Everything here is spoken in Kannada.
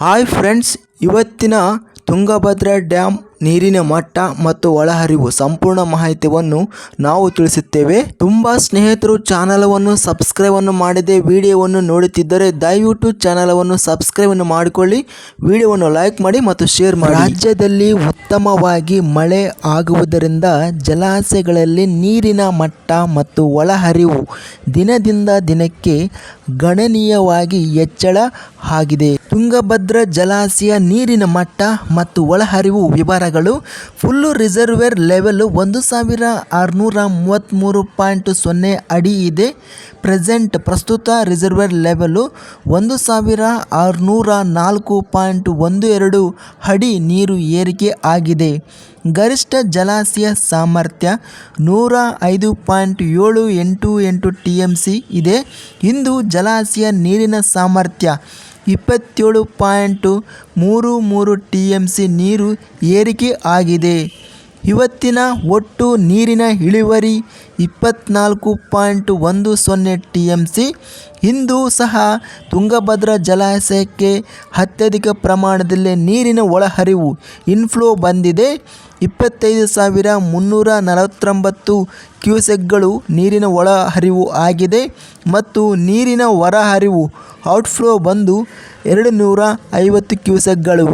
ಹಾಯ್ ಫ್ರೆಂಡ್ಸ್, ಇವತ್ತಿನ ತುಂಗಭದ್ರಾ ಡ್ಯಾಮ್ ನೀರಿನ ಮಟ್ಟ ಮತ್ತು ಒಳಹರಿವು ಸಂಪೂರ್ಣ ಮಾಹಿತಿಯನ್ನು ನಾವು ತಿಳಿಸುತ್ತೇವೆ. ತುಂಬ ಸ್ನೇಹಿತರು ಚಾನಲವನ್ನು ಸಬ್ಸ್ಕ್ರೈಬನ್ನು ಮಾಡದೆ ವಿಡಿಯೋವನ್ನು ನೋಡುತ್ತಿದ್ದರೆ ದಯವಿಟ್ಟು ಚಾನಲವನ್ನು ಸಬ್ಸ್ಕ್ರೈಬನ್ನು ಮಾಡಿಕೊಳ್ಳಿ, ವಿಡಿಯೋವನ್ನು ಲೈಕ್ ಮಾಡಿ ಮತ್ತು ಶೇರ್ ಮಾಡಿ. ರಾಜ್ಯದಲ್ಲಿ ಉತ್ತಮವಾಗಿ ಮಳೆ ಆಗುವುದರಿಂದ ಜಲಾಶಯಗಳಲ್ಲಿ ನೀರಿನ ಮಟ್ಟ ಮತ್ತು ಒಳಹರಿವು ದಿನದಿಂದ ದಿನಕ್ಕೆ ಗಣನೀಯವಾಗಿ ಹೆಚ್ಚಳ ಆಗಿದೆ. ತುಂಗಭದ್ರಾ ಜಲಾಶಯ ನೀರಿನ ಮಟ್ಟ ಮತ್ತು ಒಳಹರಿವು ವಿವರಗಳು. ಫುಲ್ಲು ರಿಸರ್ವೇರ್ ಲೆವೆಲ್ 1633.0 ಅಡಿ ಇದೆ. ಪ್ರಸ್ತುತ ರಿಸರ್ವೇರ್ ಲೆವೆಲ್ 1604.12 ಅಡಿ ನೀರು ಏರಿಕೆ ಆಗಿದೆ. ಗರಿಷ್ಠ ಜಲಾಶಯ ಸಾಮರ್ಥ್ಯ 105.788 TMC ಇದೆ. ಇಂದು ಜಲಾಶಯ ನೀರಿನ ಸಾಮರ್ಥ್ಯ 27.33 TMC ನೀರು ಏರಿಕೆ ಆಗಿದೆ. ಇವತ್ತಿನ ಒಟ್ಟು ನೀರಿನ ಇಳುವರಿ 24.10 TMC. ಇಂದು ಸಹ ತುಂಗಭದ್ರಾ ಜಲಾಶಯಕ್ಕೆ ಅತ್ಯಧಿಕ ಪ್ರಮಾಣದಲ್ಲಿ ನೀರಿನ ಒಳಹರಿವು ಇನ್ಫ್ಲೋ ಬಂದಿದೆ. 25,349 ಕ್ಯೂಸೆಕ್ಗಳು ನೀರಿನ ಒಳಹರಿವು ಆಗಿದೆ ಮತ್ತು ನೀರಿನ ಹೊರಹರಿವು ಔಟ್ಫ್ಲೋ ಬಂದು 250 ಕ್ಯೂಸೆಕ್ಗಳು.